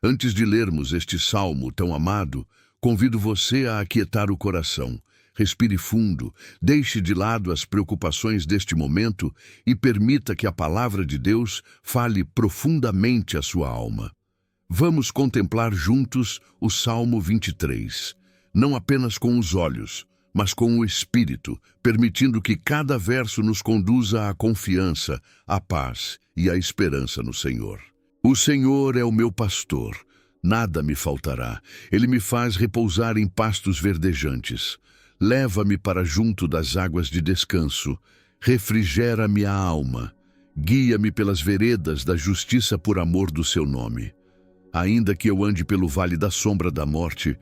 Antes de lermos este salmo tão amado, convido você a aquietar o coração. Respire fundo, deixe de lado as preocupações deste momento e permita que a palavra de Deus fale profundamente à sua alma. Vamos contemplar juntos o Salmo 23, não apenas com os olhos, mas com o espírito, permitindo que cada verso nos conduza à confiança, à paz e à esperança no Senhor. O Senhor é o meu pastor, nada me faltará. Ele me faz repousar em pastos verdejantes. Leva-me para junto das águas de descanso. Refrigera-me a alma. Guia-me pelas veredas da justiça por amor do seu nome. Ainda que eu ande pelo vale da sombra da morte,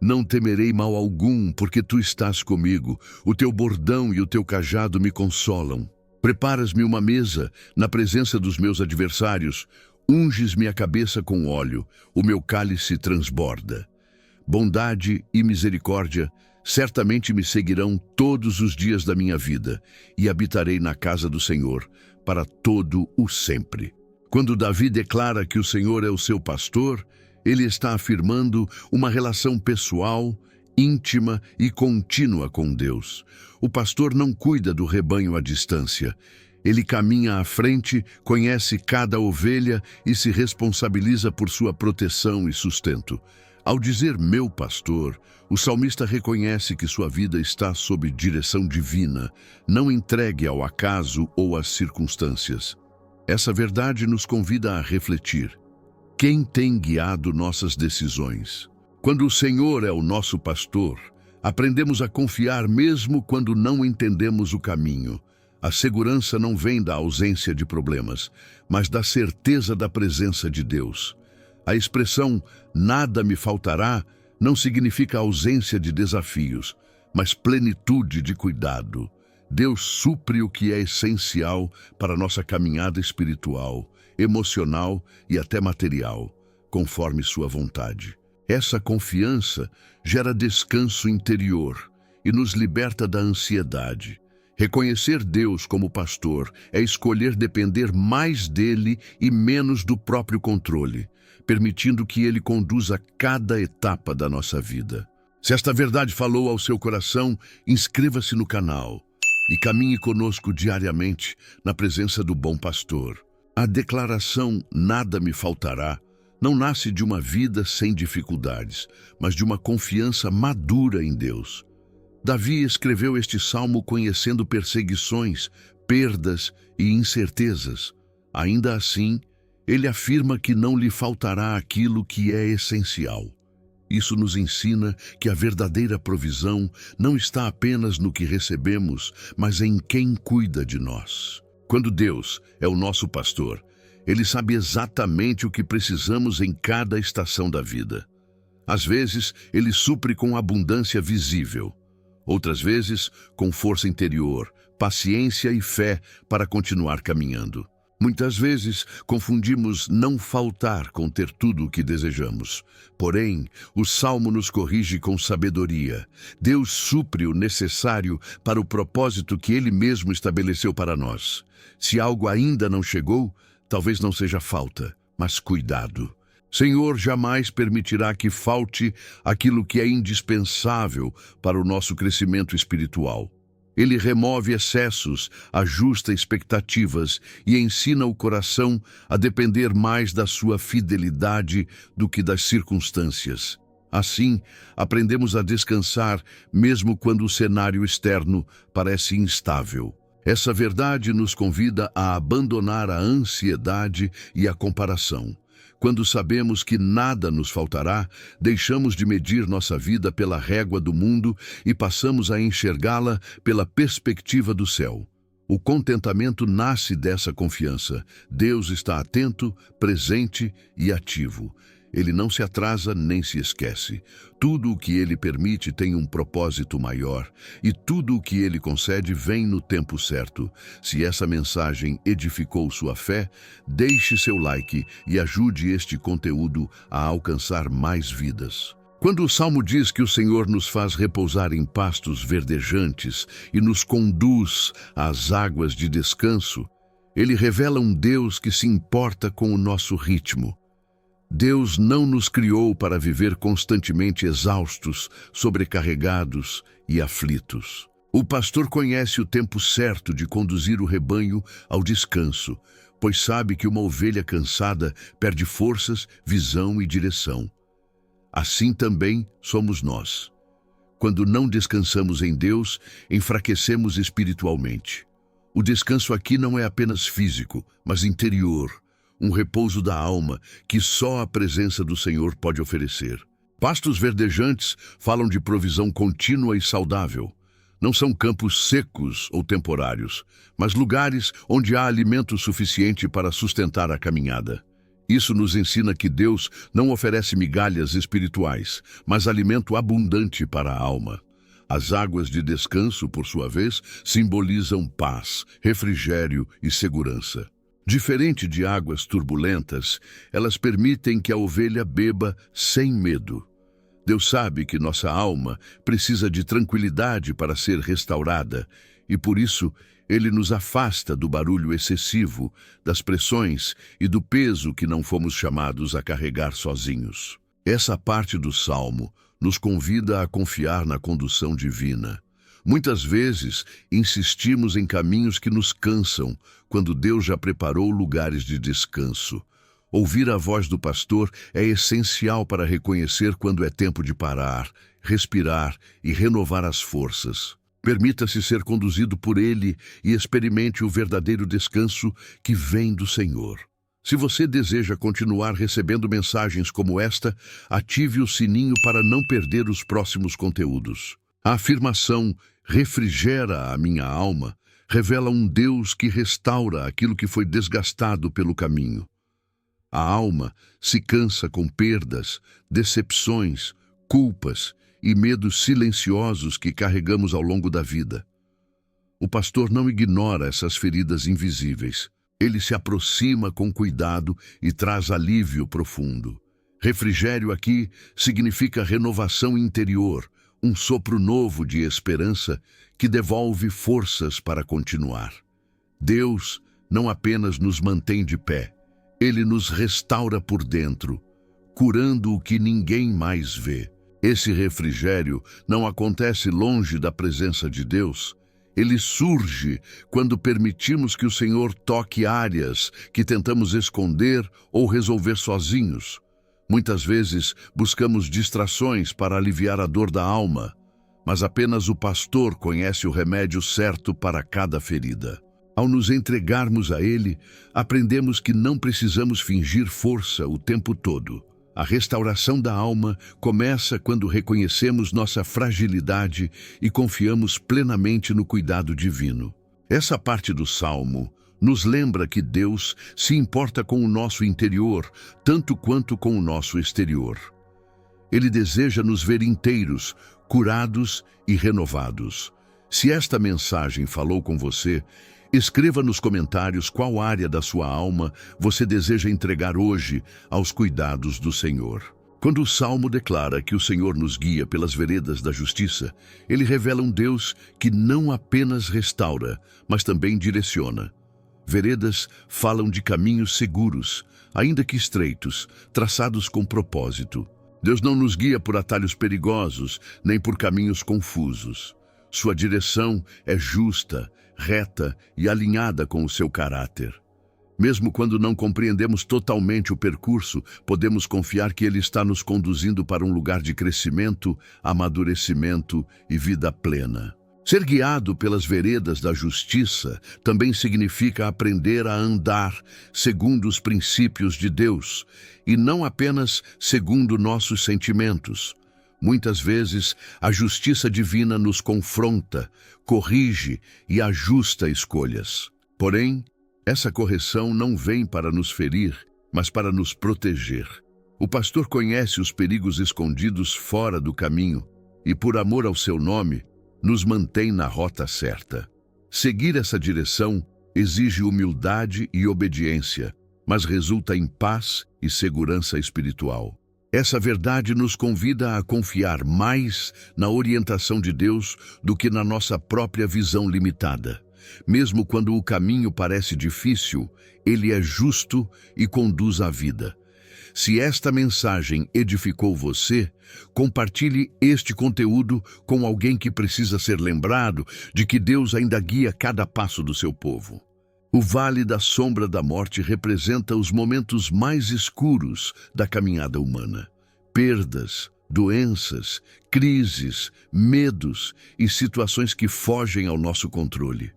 não temerei mal algum, porque tu estás comigo. O teu bordão e o teu cajado me consolam. Preparas-me uma mesa na presença dos meus adversários. Unges-me a cabeça com óleo, o meu cálice transborda. Bondade e misericórdia certamente me seguirão todos os dias da minha vida, e habitarei na casa do Senhor para todo o sempre. Quando Davi declara que o Senhor é o seu pastor, ele está afirmando uma relação pessoal, íntima e contínua com Deus. O pastor não cuida do rebanho à distância. Ele caminha à frente, conhece cada ovelha e se responsabiliza por sua proteção e sustento. Ao dizer meu pastor, o salmista reconhece que sua vida está sob direção divina, não entregue ao acaso ou às circunstâncias. Essa verdade nos convida a refletir. Quem tem guiado nossas decisões? Quando o Senhor é o nosso pastor, aprendemos a confiar mesmo quando não entendemos o caminho. A segurança não vem da ausência de problemas, mas da certeza da presença de Deus. A expressão "nada me faltará" não significa ausência de desafios, mas plenitude de cuidado. Deus supre o que é essencial para a nossa caminhada espiritual, emocional e até material, conforme sua vontade. Essa confiança gera descanso interior e nos liberta da ansiedade. Reconhecer Deus como pastor é escolher depender mais dele e menos do próprio controle, permitindo que ele conduza cada etapa da nossa vida. Se esta verdade falou ao seu coração, inscreva-se no canal e caminhe conosco diariamente na presença do bom pastor. A declaração "nada me faltará" não nasce de uma vida sem dificuldades, mas de uma confiança madura em Deus. Davi escreveu este salmo conhecendo perseguições, perdas e incertezas. Ainda assim, ele afirma que não lhe faltará aquilo que é essencial. Isso nos ensina que a verdadeira provisão não está apenas no que recebemos, mas em quem cuida de nós. Quando Deus é o nosso pastor, Ele sabe exatamente o que precisamos em cada estação da vida. Às vezes, Ele supre com abundância visível. Outras vezes, com força interior, paciência e fé para continuar caminhando. Muitas vezes, confundimos não faltar com ter tudo o que desejamos. Porém, o Salmo nos corrige com sabedoria. Deus supre o necessário para o propósito que Ele mesmo estabeleceu para nós. Se algo ainda não chegou, talvez não seja falta, mas cuidado. Senhor jamais permitirá que falte aquilo que é indispensável para o nosso crescimento espiritual. Ele remove excessos, ajusta expectativas e ensina o coração a depender mais da sua fidelidade do que das circunstâncias. Assim, aprendemos a descansar mesmo quando o cenário externo parece instável. Essa verdade nos convida a abandonar a ansiedade e a comparação. Quando sabemos que nada nos faltará, deixamos de medir nossa vida pela régua do mundo e passamos a enxergá-la pela perspectiva do céu. O contentamento nasce dessa confiança. Deus está atento, presente e ativo. Ele não se atrasa nem se esquece. Tudo o que Ele permite tem um propósito maior, e tudo o que Ele concede vem no tempo certo. Se essa mensagem edificou sua fé, deixe seu like e ajude este conteúdo a alcançar mais vidas. Quando o Salmo diz que o Senhor nos faz repousar em pastos verdejantes e nos conduz às águas de descanso, Ele revela um Deus que se importa com o nosso ritmo. Deus não nos criou para viver constantemente exaustos, sobrecarregados e aflitos. O pastor conhece o tempo certo de conduzir o rebanho ao descanso, pois sabe que uma ovelha cansada perde forças, visão e direção. Assim também somos nós. Quando não descansamos em Deus, enfraquecemos espiritualmente. O descanso aqui não é apenas físico, mas interior, um repouso da alma que só a presença do Senhor pode oferecer. Pastos verdejantes falam de provisão contínua e saudável. Não são campos secos ou temporários, mas lugares onde há alimento suficiente para sustentar a caminhada. Isso nos ensina que Deus não oferece migalhas espirituais, mas alimento abundante para a alma. As águas de descanso, por sua vez, simbolizam paz, refrigério e segurança. Diferente de águas turbulentas, elas permitem que a ovelha beba sem medo. Deus sabe que nossa alma precisa de tranquilidade para ser restaurada e, por isso, Ele nos afasta do barulho excessivo, das pressões e do peso que não fomos chamados a carregar sozinhos. Essa parte do Salmo nos convida a confiar na condução divina. Muitas vezes, insistimos em caminhos que nos cansam, quando Deus já preparou lugares de descanso. Ouvir a voz do pastor é essencial para reconhecer quando é tempo de parar, respirar e renovar as forças. Permita-se ser conduzido por Ele e experimente o verdadeiro descanso que vem do Senhor. Se você deseja continuar recebendo mensagens como esta, ative o sininho para não perder os próximos conteúdos. A afirmação "refrigera a minha alma" revela um Deus que restaura aquilo que foi desgastado pelo caminho. A alma se cansa com perdas, decepções, culpas e medos silenciosos que carregamos ao longo da vida. O pastor não ignora essas feridas invisíveis. Ele se aproxima com cuidado e traz alívio profundo. Refrigério aqui significa renovação interior, um sopro novo de esperança que devolve forças para continuar. Deus não apenas nos mantém de pé, Ele nos restaura por dentro, curando o que ninguém mais vê. Esse refrigério não acontece longe da presença de Deus. Ele surge quando permitimos que o Senhor toque áreas que tentamos esconder ou resolver sozinhos. Muitas vezes buscamos distrações para aliviar a dor da alma, mas apenas o pastor conhece o remédio certo para cada ferida. Ao nos entregarmos a Ele, aprendemos que não precisamos fingir força o tempo todo. A restauração da alma começa quando reconhecemos nossa fragilidade e confiamos plenamente no cuidado divino. Essa parte do Salmo nos lembra que Deus se importa com o nosso interior, tanto quanto com o nosso exterior. Ele deseja nos ver inteiros, curados e renovados. Se esta mensagem falou com você, escreva nos comentários qual área da sua alma você deseja entregar hoje aos cuidados do Senhor. Quando o Salmo declara que o Senhor nos guia pelas veredas da justiça, ele revela um Deus que não apenas restaura, mas também direciona. Veredas falam de caminhos seguros, ainda que estreitos, traçados com propósito. Deus não nos guia por atalhos perigosos, nem por caminhos confusos. Sua direção é justa, reta e alinhada com o seu caráter. Mesmo quando não compreendemos totalmente o percurso, podemos confiar que Ele está nos conduzindo para um lugar de crescimento, amadurecimento e vida plena. Ser guiado pelas veredas da justiça também significa aprender a andar segundo os princípios de Deus, e não apenas segundo nossos sentimentos. Muitas vezes, a justiça divina nos confronta, corrige e ajusta escolhas. Porém, essa correção não vem para nos ferir, mas para nos proteger. O pastor conhece os perigos escondidos fora do caminho e, por amor ao seu nome, nos mantém na rota certa. Seguir essa direção exige humildade e obediência, mas resulta em paz e segurança espiritual. Essa verdade nos convida a confiar mais na orientação de Deus do que na nossa própria visão limitada. Mesmo quando o caminho parece difícil, Ele é justo e conduz à vida. Se esta mensagem edificou você, compartilhe este conteúdo com alguém que precisa ser lembrado de que Deus ainda guia cada passo do seu povo. O Vale da Sombra da Morte representa os momentos mais escuros da caminhada humana. Perdas, doenças, crises, medos e situações que fogem ao nosso controle.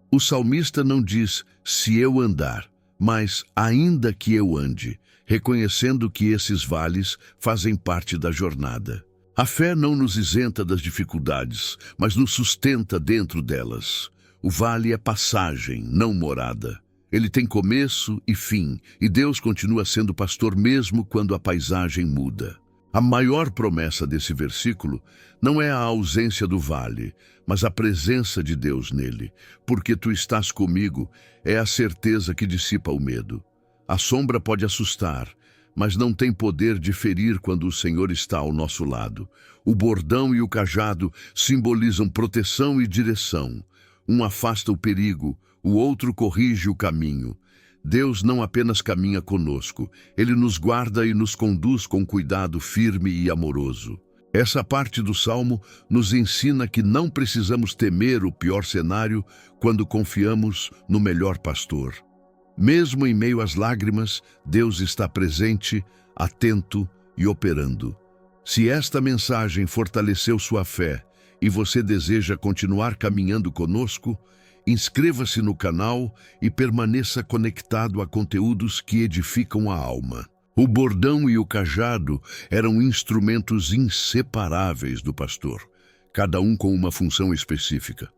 O salmista não diz, se eu andar, mas ainda que eu ande, reconhecendo que esses vales fazem parte da jornada. A fé não nos isenta das dificuldades, mas nos sustenta dentro delas. O vale é passagem, não morada. Ele tem começo e fim, e Deus continua sendo pastor mesmo quando a paisagem muda. A maior promessa desse versículo não é a ausência do vale, mas a presença de Deus nele. Porque tu estás comigo, é a certeza que dissipa o medo. A sombra pode assustar, mas não tem poder de ferir quando o Senhor está ao nosso lado. O bordão e o cajado simbolizam proteção e direção. Um afasta o perigo, o outro corrige o caminho. Deus não apenas caminha conosco, Ele nos guarda e nos conduz com cuidado firme e amoroso. Essa parte do Salmo nos ensina que não precisamos temer o pior cenário quando confiamos no melhor pastor. Mesmo em meio às lágrimas, Deus está presente, atento e operando. Se esta mensagem fortaleceu sua fé e você deseja continuar caminhando conosco, inscreva-se no canal e permaneça conectado a conteúdos que edificam a alma. O bordão e o cajado eram instrumentos inseparáveis do pastor, cada um com uma função específica.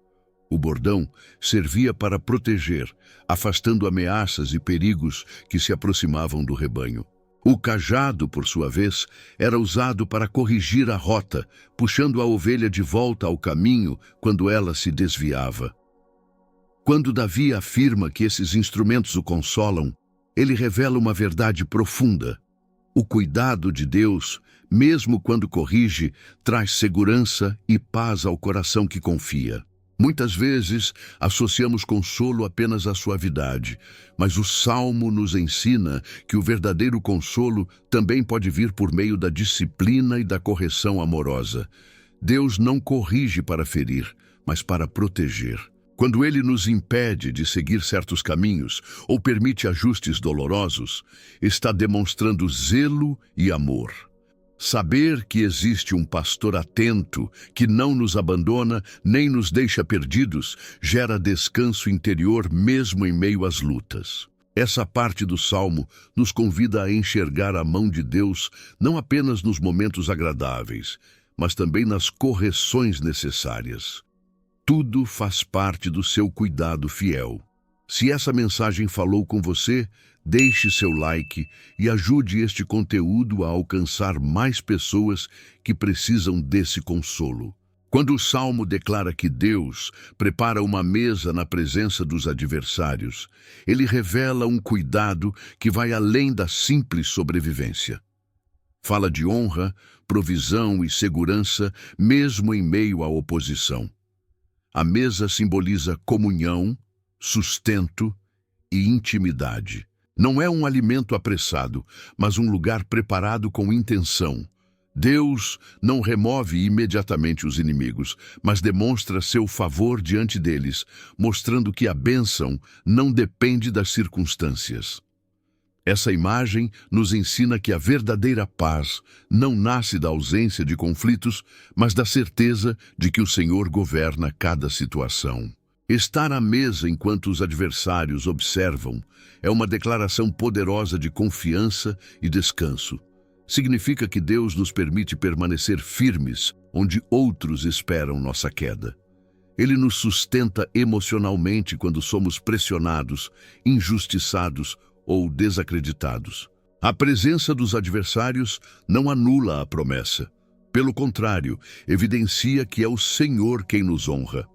O bordão servia para proteger, afastando ameaças e perigos que se aproximavam do rebanho. O cajado, por sua vez, era usado para corrigir a rota, puxando a ovelha de volta ao caminho quando ela se desviava. Quando Davi afirma que esses instrumentos o consolam, ele revela uma verdade profunda. O cuidado de Deus, mesmo quando corrige, traz segurança e paz ao coração que confia. Muitas vezes associamos consolo apenas à suavidade, mas o Salmo nos ensina que o verdadeiro consolo também pode vir por meio da disciplina e da correção amorosa. Deus não corrige para ferir, mas para proteger. Quando Ele nos impede de seguir certos caminhos ou permite ajustes dolorosos, está demonstrando zelo e amor. Saber que existe um pastor atento, que não nos abandona nem nos deixa perdidos, gera descanso interior mesmo em meio às lutas. Essa parte do Salmo nos convida a enxergar a mão de Deus não apenas nos momentos agradáveis, mas também nas correções necessárias. Tudo faz parte do seu cuidado fiel. Se essa mensagem falou com você, deixe seu like e ajude este conteúdo a alcançar mais pessoas que precisam desse consolo. Quando o Salmo declara que Deus prepara uma mesa na presença dos adversários, ele revela um cuidado que vai além da simples sobrevivência. Fala de honra, provisão e segurança, mesmo em meio à oposição. A mesa simboliza comunhão, sustento e intimidade. Não é um alimento apressado, mas um lugar preparado com intenção. Deus não remove imediatamente os inimigos, mas demonstra seu favor diante deles, mostrando que a bênção não depende das circunstâncias. Essa imagem nos ensina que a verdadeira paz não nasce da ausência de conflitos, mas da certeza de que o Senhor governa cada situação. Estar à mesa enquanto os adversários observam é uma declaração poderosa de confiança e descanso. Significa que Deus nos permite permanecer firmes onde outros esperam nossa queda. Ele nos sustenta emocionalmente quando somos pressionados, injustiçados ou desacreditados. A presença dos adversários não anula a promessa. Pelo contrário, evidencia que é o Senhor quem nos honra.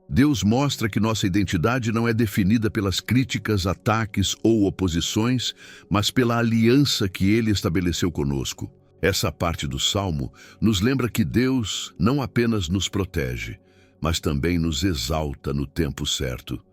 Deus mostra que nossa identidade não é definida pelas críticas, ataques ou oposições, mas pela aliança que Ele estabeleceu conosco. Essa parte do Salmo nos lembra que Deus não apenas nos protege, mas também nos exalta no tempo certo.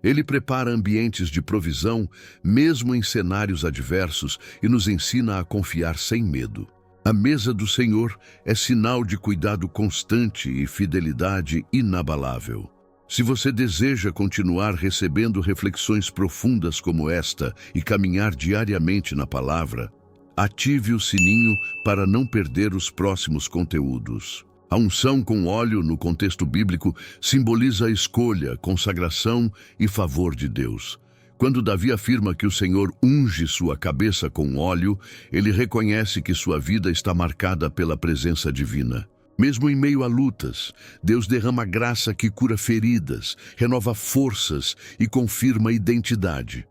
Ele prepara ambientes de provisão, mesmo em cenários adversos, e nos ensina a confiar sem medo. A mesa do Senhor é sinal de cuidado constante e fidelidade inabalável. Se você deseja continuar recebendo reflexões profundas como esta e caminhar diariamente na palavra, ative o sininho para não perder os próximos conteúdos. A unção com óleo, no contexto bíblico, simboliza a escolha, consagração e favor de Deus. Quando Davi afirma que o Senhor unge sua cabeça com óleo, ele reconhece que sua vida está marcada pela presença divina. Mesmo em meio a lutas, Deus derrama graça que cura feridas, renova forças e confirma identidade.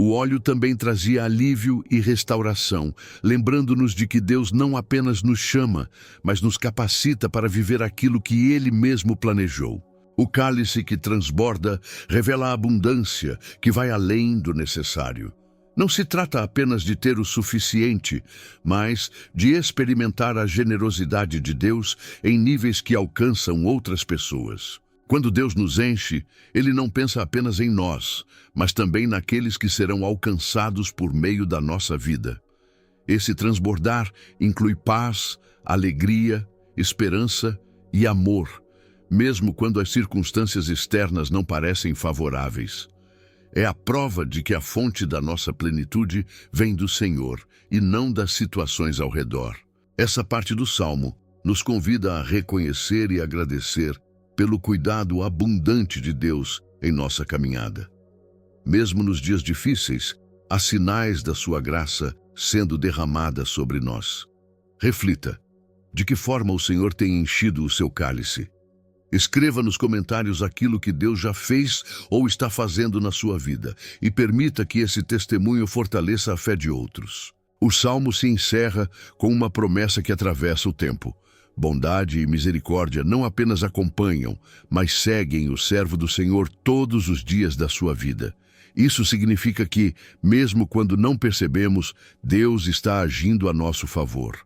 O óleo também trazia alívio e restauração, lembrando-nos de que Deus não apenas nos chama, mas nos capacita para viver aquilo que Ele mesmo planejou. O cálice que transborda revela a abundância que vai além do necessário. Não se trata apenas de ter o suficiente, mas de experimentar a generosidade de Deus em níveis que alcançam outras pessoas. Quando Deus nos enche, Ele não pensa apenas em nós, mas também naqueles que serão alcançados por meio da nossa vida. Esse transbordar inclui paz, alegria, esperança e amor, mesmo quando as circunstâncias externas não parecem favoráveis. É a prova de que a fonte da nossa plenitude vem do Senhor e não das situações ao redor. Essa parte do Salmo nos convida a reconhecer e agradecer pelo cuidado abundante de Deus em nossa caminhada. Mesmo nos dias difíceis, há sinais da sua graça sendo derramada sobre nós. Reflita, de que forma o Senhor tem enchido o seu cálice? Escreva nos comentários aquilo que Deus já fez ou está fazendo na sua vida e permita que esse testemunho fortaleça a fé de outros. O Salmo se encerra com uma promessa que atravessa o tempo. Bondade e misericórdia não apenas acompanham, mas seguem o servo do Senhor todos os dias da sua vida. Isso significa que, mesmo quando não percebemos, Deus está agindo a nosso favor.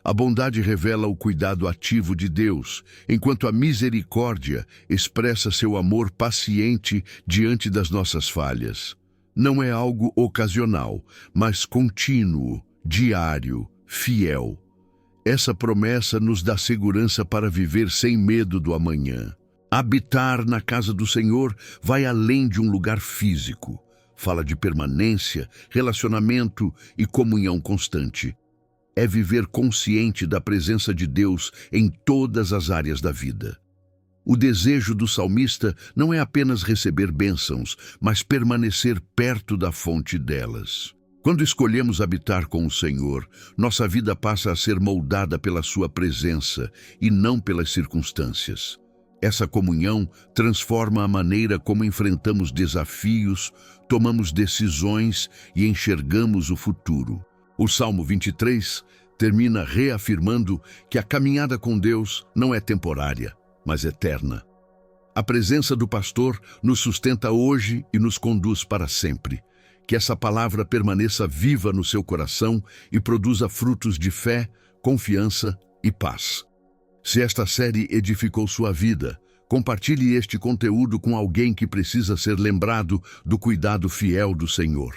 A bondade revela o cuidado ativo de Deus, enquanto a misericórdia expressa seu amor paciente diante das nossas falhas. Não é algo ocasional, mas contínuo, diário, fiel. Essa promessa nos dá segurança para viver sem medo do amanhã. Habitar na casa do Senhor vai além de um lugar físico. Fala de permanência, relacionamento e comunhão constante. É viver consciente da presença de Deus em todas as áreas da vida. O desejo do salmista não é apenas receber bênçãos, mas permanecer perto da fonte delas. Quando escolhemos habitar com o Senhor, nossa vida passa a ser moldada pela sua presença e não pelas circunstâncias. Essa comunhão transforma a maneira como enfrentamos desafios, tomamos decisões e enxergamos o futuro. O Salmo 23 termina reafirmando que a caminhada com Deus não é temporária, mas eterna. A presença do pastor nos sustenta hoje e nos conduz para sempre. Que essa palavra permaneça viva no seu coração e produza frutos de fé, confiança e paz. Se esta série edificou sua vida, compartilhe este conteúdo com alguém que precisa ser lembrado do cuidado fiel do Senhor.